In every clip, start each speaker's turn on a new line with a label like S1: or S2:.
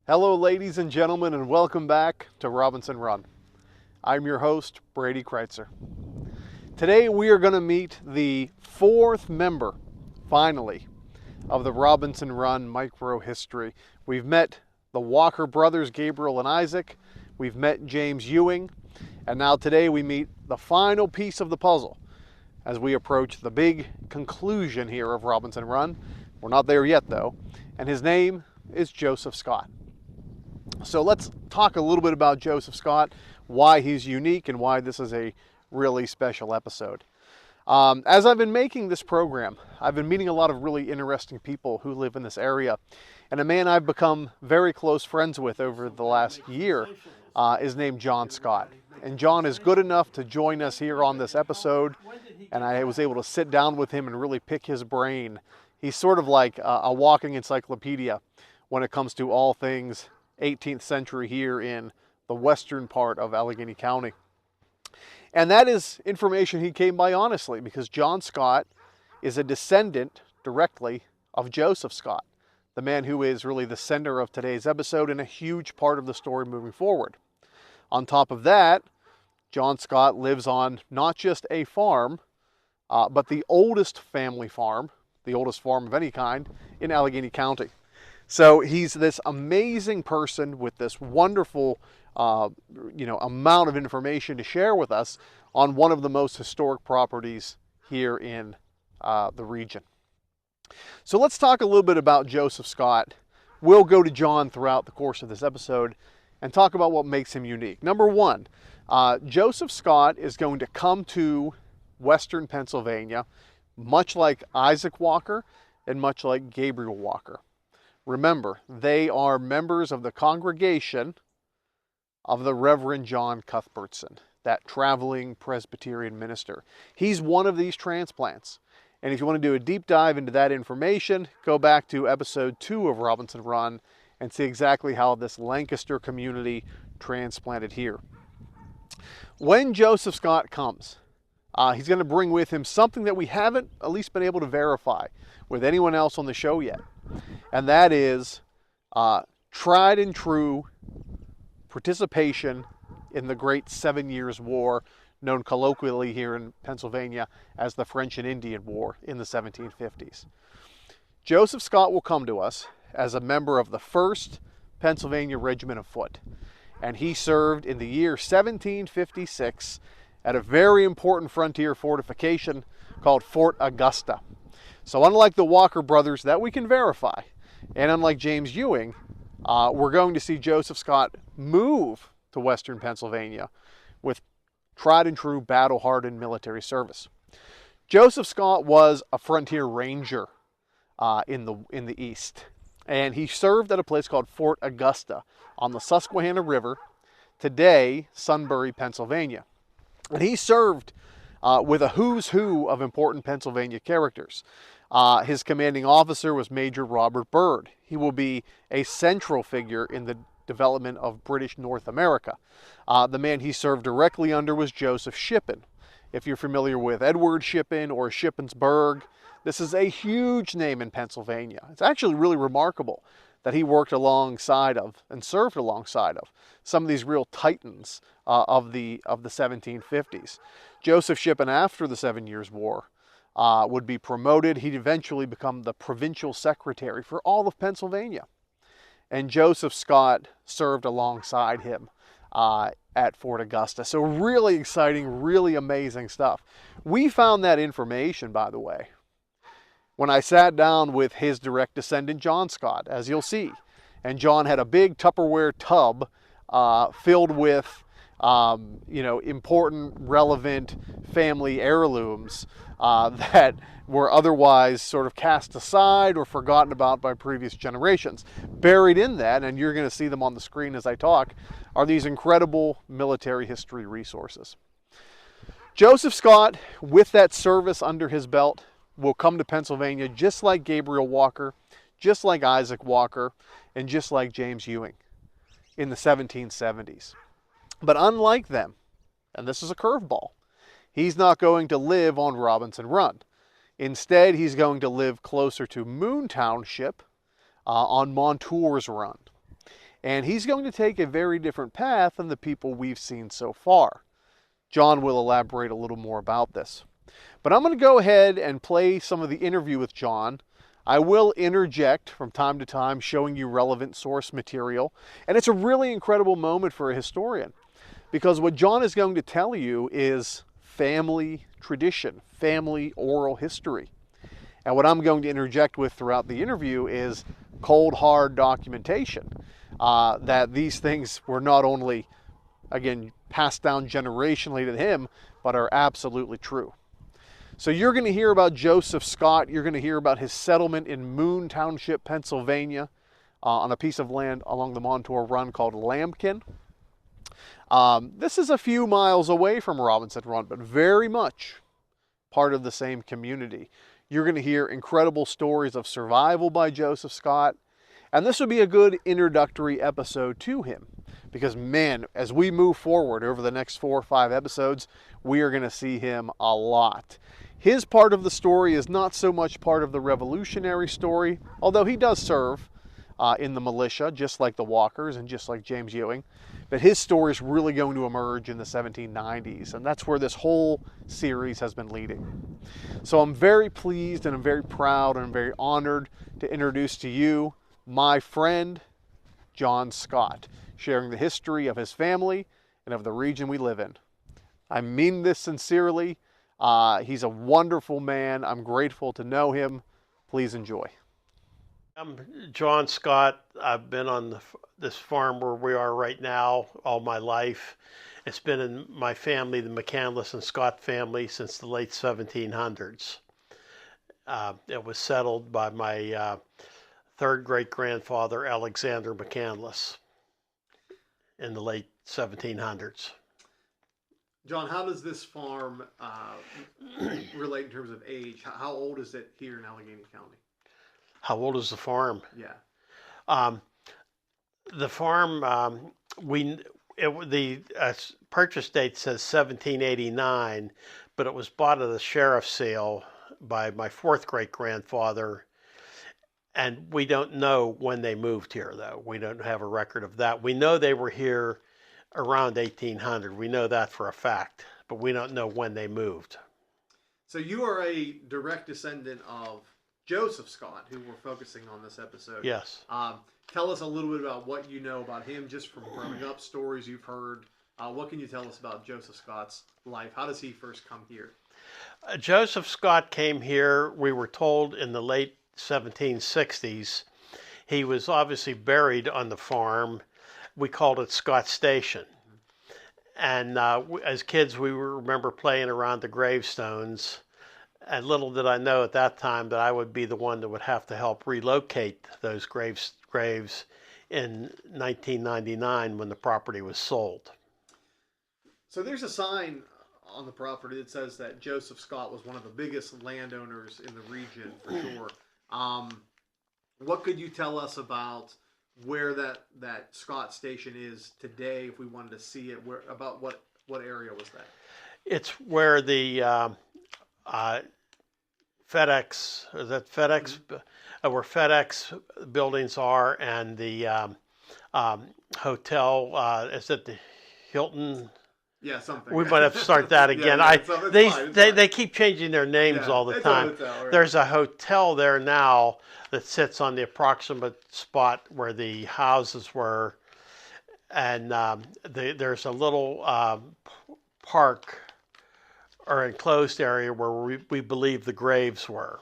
S1: Hello, ladies and gentlemen, and welcome back to Robinson Run. I'm your host, Brady Kreitzer. Today we are going to meet the fourth member, finally, of the Robinson Run micro history. We've met the Walker brothers, Gabriel and Isaac. We've met James Ewing. And now today we meet the final piece of the puzzle as we approach the big conclusion here of Robinson Run. We're not there yet, though. And his name is Joseph Scott. So let's talk a little bit about Joseph Scott, why he's unique, and why this is a really special episode. As I've been making this program, I've been meeting a lot of really interesting people who live in this area. And a man I've become very close friends with over the last year is named John Scott. And John is good enough to join us here on this episode, and I was able to sit down with him and really pick his brain. He's sort of like a walking encyclopedia when it comes to all things 18th century here in the western part of Allegheny County. And that is information he came by honestly, because John Scott is a descendant directly of Joseph Scott, the man who is really the center of today's episode and a huge part of the story moving forward. On top of that, John Scott lives on not just a farm, but the oldest family farm, the oldest farm of any kind in Allegheny County. So he's this amazing person with this wonderful, amount of information to share with us on one of the most historic properties here in the region. So let's talk a little bit about Joseph Scott. We'll go to John throughout the course of this episode and talk about what makes him unique. Number one, Joseph Scott is going to come to western Pennsylvania, much like Isaac Walker and much like Gabriel Walker. Remember, they are members of the congregation of the Reverend John Cuthbertson, that traveling Presbyterian minister. He's one of these transplants. And if you want to do a deep dive into that information, go back to episode 2 of Robinson Run and see exactly how this Lancaster community transplanted here. When Joseph Scott comes, he's going to bring with him something that we haven't at least been able to verify with anyone else on the show yet. And that is tried and true participation in the Great 7 Years' War, known colloquially here in Pennsylvania as the French and Indian War in the 1750s. Joseph Scott will come to us as a member of the 1st Pennsylvania Regiment of Foot. And he served in the year 1756 at a very important frontier fortification called Fort Augusta. So unlike the Walker brothers that we can verify, and unlike James Ewing, we're going to see Joseph Scott move to western Pennsylvania with tried and true battle-hardened military service. Joseph Scott was a frontier ranger in the east, and he served at a place called Fort Augusta on the Susquehanna River, today Sunbury, Pennsylvania. And he served with a who's who of important Pennsylvania characters. His commanding officer was Major Robert Byrd. He will be a central figure in the development of British North America. The man he served directly under was Joseph Shippen. If you're familiar with Edward Shippen or Shippensburg, this is a huge name in Pennsylvania. It's actually really remarkable that he worked alongside of and served alongside of some of these real titans of the 1750s. Joseph Shippen, after the 7 Years' War, would be promoted. He'd eventually become the provincial secretary for all of Pennsylvania. And Joseph Scott served alongside him at Fort Augusta. So really exciting, really amazing stuff. We found that information, by the way, when I sat down with his direct descendant, John Scott, as you'll see. And John had a big Tupperware tub filled with important, relevant family heirlooms that were otherwise sort of cast aside or forgotten about by previous generations. Buried in that, and you're going to see them on the screen as I talk, are these incredible military history resources. Joseph Scott, with that service under his belt, will come to Pennsylvania just like Gabriel Walker, just like Isaac Walker, and just like James Ewing in the 1770s. But unlike them, and this is a curveball, he's not going to live on Robinson Run. Instead, he's going to live closer to Moon Township on Montour's Run. And he's going to take a very different path than the people we've seen so far. John will elaborate a little more about this. But I'm going to go ahead and play some of the interview with John. I will interject from time to time, showing you relevant source material. And it's a really incredible moment for a historian, because what John is going to tell you is family tradition, family oral history. And what I'm going to interject with throughout the interview is cold, hard documentation that these things were not only, again, passed down generationally to him, but are absolutely true. So you're going to hear about Joseph Scott. You're going to hear about his settlement in Moon Township, Pennsylvania, on a piece of land along the Montour Run called Lambkin. This is a few miles away from Robinson Run, but very much part of the same community. You're going to hear incredible stories of survival by Joseph Scott, and this would be a good introductory episode to him, because man, as we move forward over the next 4 or 5 episodes, we are going to see him a lot. His part of the story is not so much part of the revolutionary story, although he does serve in the militia, just like the Walkers and just like James Ewing. But his story is really going to emerge in the 1790s, and that's where this whole series has been leading. So I'm very pleased and I'm very proud and I'm very honored to introduce to you my friend, John Scott, sharing the history of his family and of the region we live in. I mean this sincerely. He's a wonderful man. I'm grateful to know him. Please enjoy.
S2: I'm John Scott. I've been on this farm where we are right now all my life. It's been in my family, the McCandless and Scott family, since the late 1700s. It was settled by my third great-grandfather, Alexander McCandless, in the late 1700s.
S1: John, how does this farm relate in terms of age? How old is it here in Allegheny County?
S2: How old is the farm?
S1: Yeah.
S2: The farm, the purchase date says 1789, but it was bought at a sheriff's sale by my fourth great-grandfather, and we don't know when they moved here, though. We don't have a record of that. We know they were here around 1800. We know that for a fact, but we don't know when they moved.
S1: So you are a direct descendant of Joseph Scott, who we're focusing on this episode.
S2: Yes.
S1: Tell us a little bit about what you know about him, just from growing up, stories you've heard. What can you tell us about Joseph Scott's life? How does he first come here?
S2: Joseph Scott came here, we were told, in the late 1760s. He was obviously buried on the farm. We called it Scott Station. And as kids, we remember playing around the gravestones. And little did I know at that time that I would be the one that would have to help relocate those graves in 1999 when the property was sold.
S1: So there's a sign on the property that says that Joseph Scott was one of the biggest landowners in the region, for sure. What could you tell us about where that Scott Station is today, if we wanted to see it? About what area was that?
S2: It's where the FedEx, is that FedEx? Mm-hmm. Where FedEx buildings are, and the hotel, is it the Hilton?
S1: Yeah, something.
S2: We might have to start that again. They keep changing their names all the time. Right. There's a hotel there now that sits on the approximate spot where the houses were, and there's a little park or enclosed area where we believe the graves were.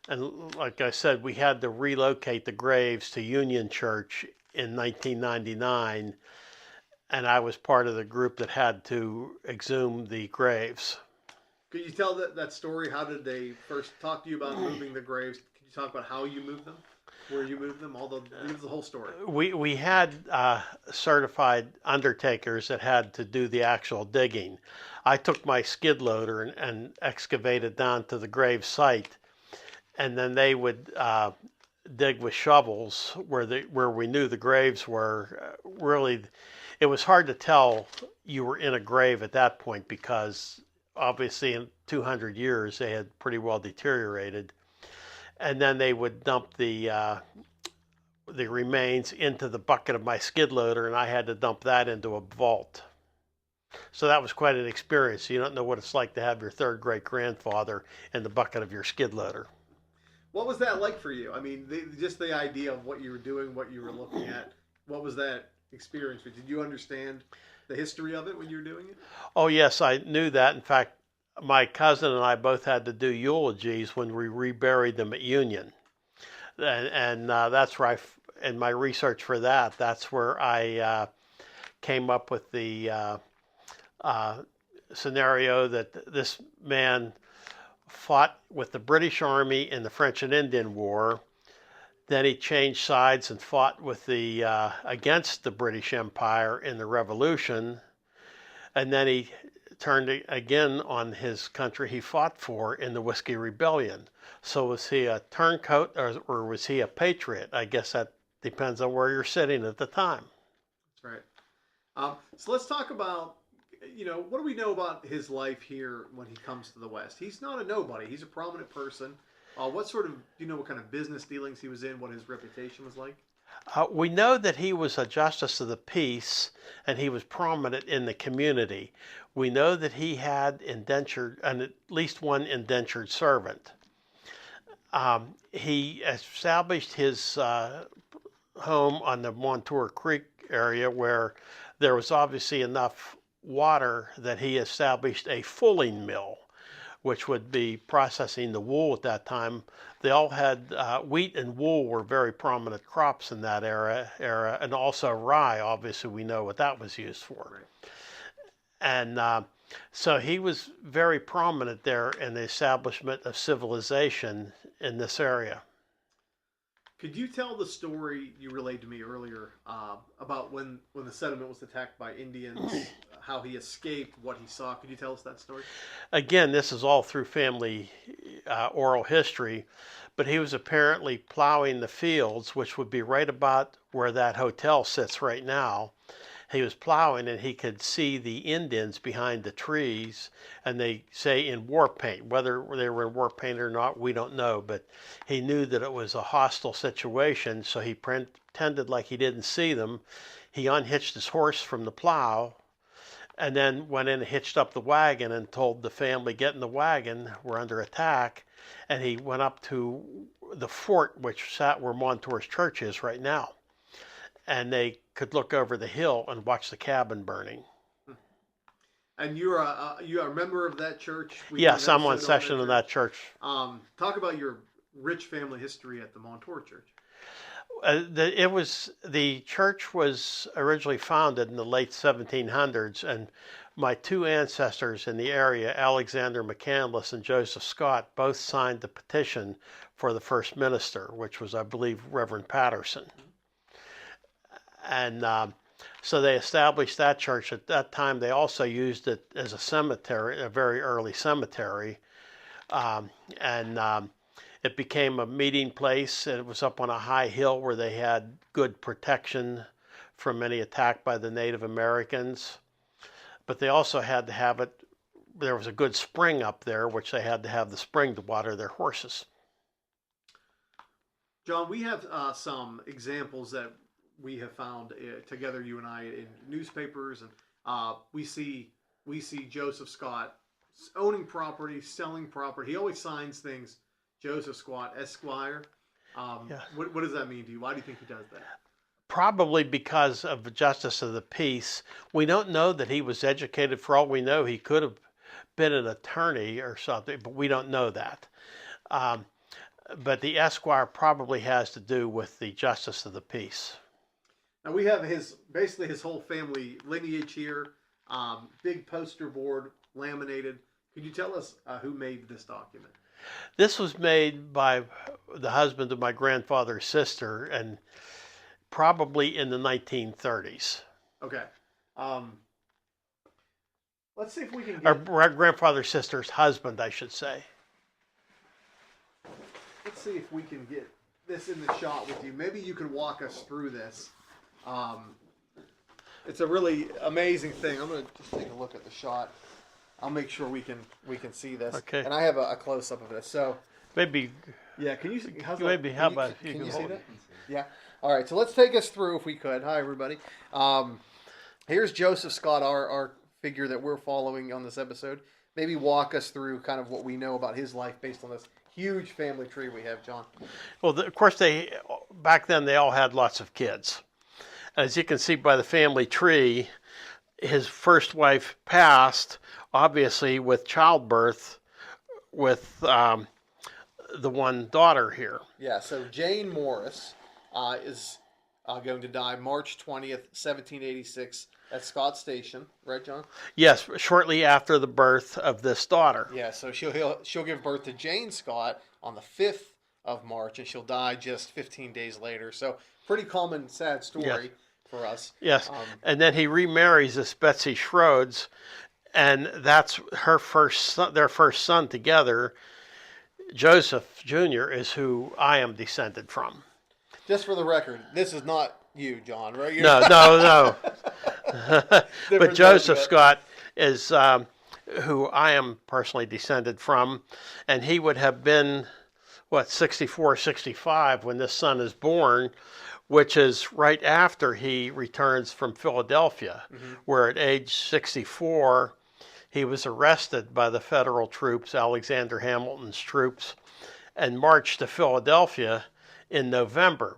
S2: And like I said, we had to relocate the graves to Union Church in 1999, and I was part of the group that had to exhume the graves.
S1: Could you tell that story? How did they first talk to you about moving the graves? Could you talk about how you moved them? Where you moved them? Give the whole story.
S2: We had certified undertakers that had to do the actual digging. I took my skid loader and excavated down to the grave site, and then they would dig with shovels where we knew the graves were. Really, it was hard to tell you were in a grave at that point, because obviously in 200 years they had pretty well deteriorated. And then they would dump the the remains into the bucket of my skid loader, and I had to dump that into a vault. So that was quite an experience. You don't know what it's like to have your third great grandfather in the bucket of your skid loader.
S1: What was that like for you? I mean, just the idea of what you were doing, what you were looking at. What was that experience? Did you understand the history of it when you were doing it?
S2: Oh, yes, I knew that. In fact, my cousin and I both had to do eulogies when we reburied them at Union. And that's where in my research for that, that's where I came up with the scenario that this man fought with the British Army in the French and Indian War. Then he changed sides and fought with against the British Empire in the Revolution. And then he turned again on his country he fought for in the Whiskey Rebellion. So was he a turncoat or was he a patriot? I guess that depends on where you're sitting at the time.
S1: That's right. So let's talk about, what do we know about his life here when he comes to the West? He's not a nobody. He's a prominent person. What kind of business dealings he was in, what his reputation was like?
S2: We know that he was a justice of the peace and he was prominent in the community. We know that he had at least one indentured servant. He established his home on the Montour Creek area where there was obviously enough water that he established a fulling mill, which would be processing the wool at that time. They all had wheat and wool were very prominent crops in that era, and also rye. Obviously, we know what that was used for. Right. And so he was very prominent there in the establishment of civilization in this area.
S1: Could you tell the story you relayed to me earlier about when the settlement was attacked by Indians, how he escaped, what he saw? Could you tell us that story?
S2: Again, this is all through family oral history, but he was apparently plowing the fields, which would be right about where that hotel sits right now. He was plowing and he could see the Indians behind the trees, and they say in war paint. Whether they were in war paint or not, we don't know, but he knew that it was a hostile situation, so he pretended like he didn't see them. He unhitched his horse from the plow and then went in and hitched up the wagon and told the family, get in the wagon, we're under attack. And he went up to the fort, which sat where Montour's church is right now. And they could look over the hill and watch the cabin burning.
S1: And you're a member of that church?
S2: Yes, I'm on session in that church.
S1: Talk about your rich family history at the Montour Church.
S2: The church was originally founded in the late 1700s, and my two ancestors in the area, Alexander McCandless and Joseph Scott, both signed the petition for the first minister, which was, I believe, Reverend Patterson. And so they established that church. At that time, they also used it as a cemetery, a very early cemetery. It became a meeting place. It was up on a high hill where they had good protection from any attack by the Native Americans. But they also had to have it, there was a good spring up there, which they had to have the spring to water their horses.
S1: John, we have some examples that we have found together, you and I, in newspapers, and we see Joseph Scott owning property, selling property. He always signs things, Joseph Scott, Esquire.
S2: Yeah.
S1: What does that mean to you? Why do you think he does that?
S2: Probably because of the justice of the peace. We don't know that he was educated. For all we know, he could have been an attorney or something, but we don't know that. But the Esquire probably has to do with the justice of the peace.
S1: Now we have basically his whole family lineage here, big poster board, laminated. Could you tell us who made this document?
S2: This was made by the husband of my grandfather's sister, and probably in the 1930s.
S1: Okay. Let's see if we can
S2: get... Our grandfather's sister's husband, I should say.
S1: Let's see if we can get this in the shot with you. Maybe you can walk us through this. It's a really amazing thing. I'm going to just take a look at the shot. I'll make sure we can see this.
S2: Okay.
S1: And I have a close up of this. So
S2: maybe.
S1: Yeah. Can you?
S2: Maybe. How about
S1: can you see that? Yeah. All right, so let's take us through, if we could. Hi, everybody. Here's Joseph Scott, our figure that we're following on this episode. Maybe walk us through kind of what we know about his life based on this huge family tree we have, John.
S2: Well, of course, back then they all had lots of kids. As you can see by the family tree, his first wife passed, obviously with childbirth, with the one daughter here.
S1: Yeah, so Jane Morris is going to die March 20th, 1786 at Scott Station. Right, John?
S2: Yes, shortly after the birth of this daughter.
S1: Yeah, so she'll give birth to Jane Scott on the 5th of March, and she'll die just 15 days later. So pretty common, sad story for us.
S2: Yes, and then he remarries this Betsy Schroeds, and that's her their first son together. Joseph Jr. is who I am descended from.
S1: Just for the record, this is not you, John, right?
S2: No. But Joseph Scott is who I am personally descended from, and he would have been, 64, 65 when this son is born, which is right after he returns from Philadelphia, where at age 64, he was arrested by the federal troops, Alexander Hamilton's troops, and marched to Philadelphia in November.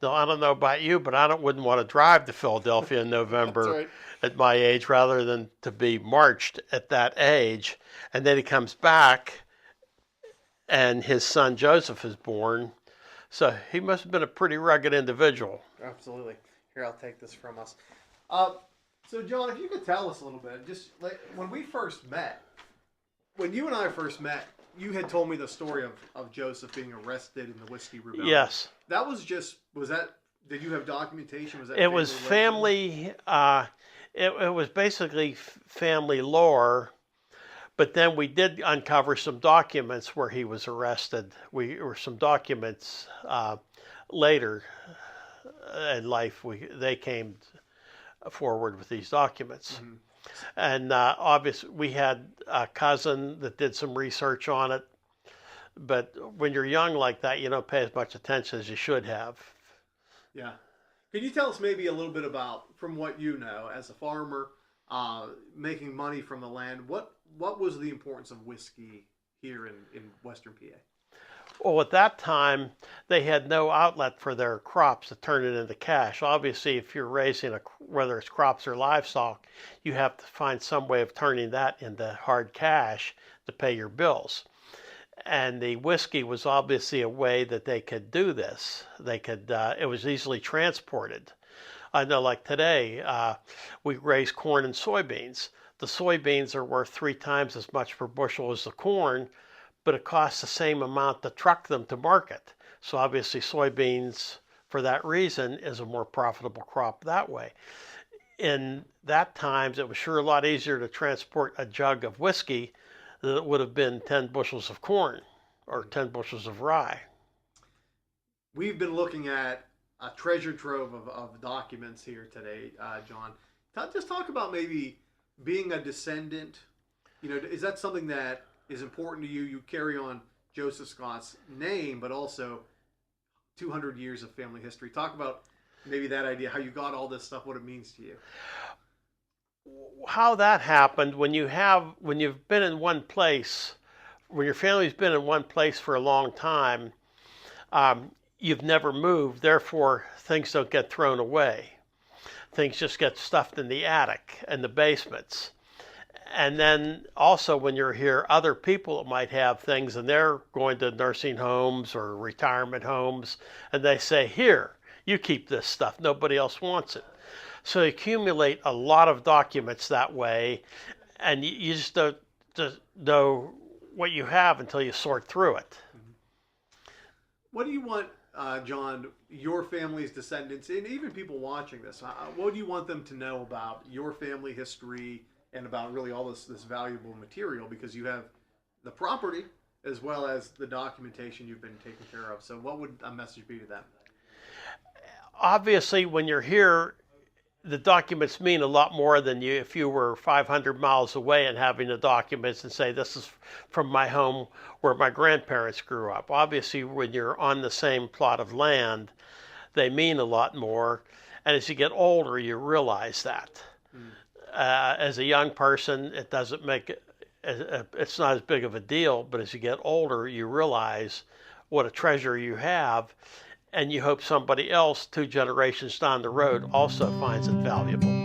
S2: Now, I don't know about you, but I wouldn't want to drive to Philadelphia in November at my age rather than to be marched at that age. And then he comes back, and his son Joseph is born. So he must have been a pretty rugged individual.
S1: Absolutely. Here, I'll take this from us. So, John, if you could tell us a little bit, just like when you and I first met, you had told me the story of Joseph being arrested in the Whiskey Rebellion.
S2: Yes.
S1: That was did you have documentation?
S2: It was family, it was basically family lore, but then we did uncover some documents where he was arrested. Some documents later in life, they came forward with these documents. Mm-hmm. And obviously, we had a cousin that did some research on it. But when you're young like that, you don't pay as much attention as you should have.
S1: Yeah. Can you tell us maybe a little bit about, from what you know, as a farmer, making money from the land, what was the importance of whiskey here in Western PA?
S2: Well, at that time, they had no outlet for their crops to turn it into cash. Obviously, if you're raising, whether it's crops or livestock, you have to find some way of turning that into hard cash to pay your bills. And the whiskey was obviously a way that they could do this. It was easily transported. I know, like today, we raise corn and soybeans. The soybeans are worth 3 times as much per bushel as the corn, but it costs the same amount to truck them to market. So obviously soybeans, for that reason, is a more profitable crop that way. In that times, it was sure a lot easier to transport a jug of whiskey than it would have been 10 bushels of corn or 10 bushels of rye.
S1: We've been looking at a treasure trove of documents here today, John. Just talk about maybe being a descendant. Is that something that is important to you? You carry on Joseph Scott's name, but also 200 years of family history. Talk about maybe that idea, how you got all this stuff, what it means to you.
S2: How that happened, when you've been in one place, when your family's been in one place for a long time, you've never moved, therefore things don't get thrown away. Things just get stuffed in the attic and the basements. And then also when you're here, other people might have things and they're going to nursing homes or retirement homes, and they say, here, you keep this stuff, nobody else wants it. So you accumulate a lot of documents that way, and you just don't know what you have until you sort through it.
S1: What do you want, John, your family's descendants, and even people watching this, what do you want them to know about your family history and about really all this valuable material? Because you have the property as well as the documentation you've been taking care of. So what would a message be to them?
S2: Obviously, when you're here, the documents mean a lot more than if you were 500 miles away and having the documents and say, this is from my home where my grandparents grew up. Obviously, when you're on the same plot of land, they mean a lot more. And as you get older, you realize that. As a young person, it doesn't make it's not as big of a deal, but as you get older, you realize what a treasure you have, and you hope somebody else 2 generations down the road also finds it valuable.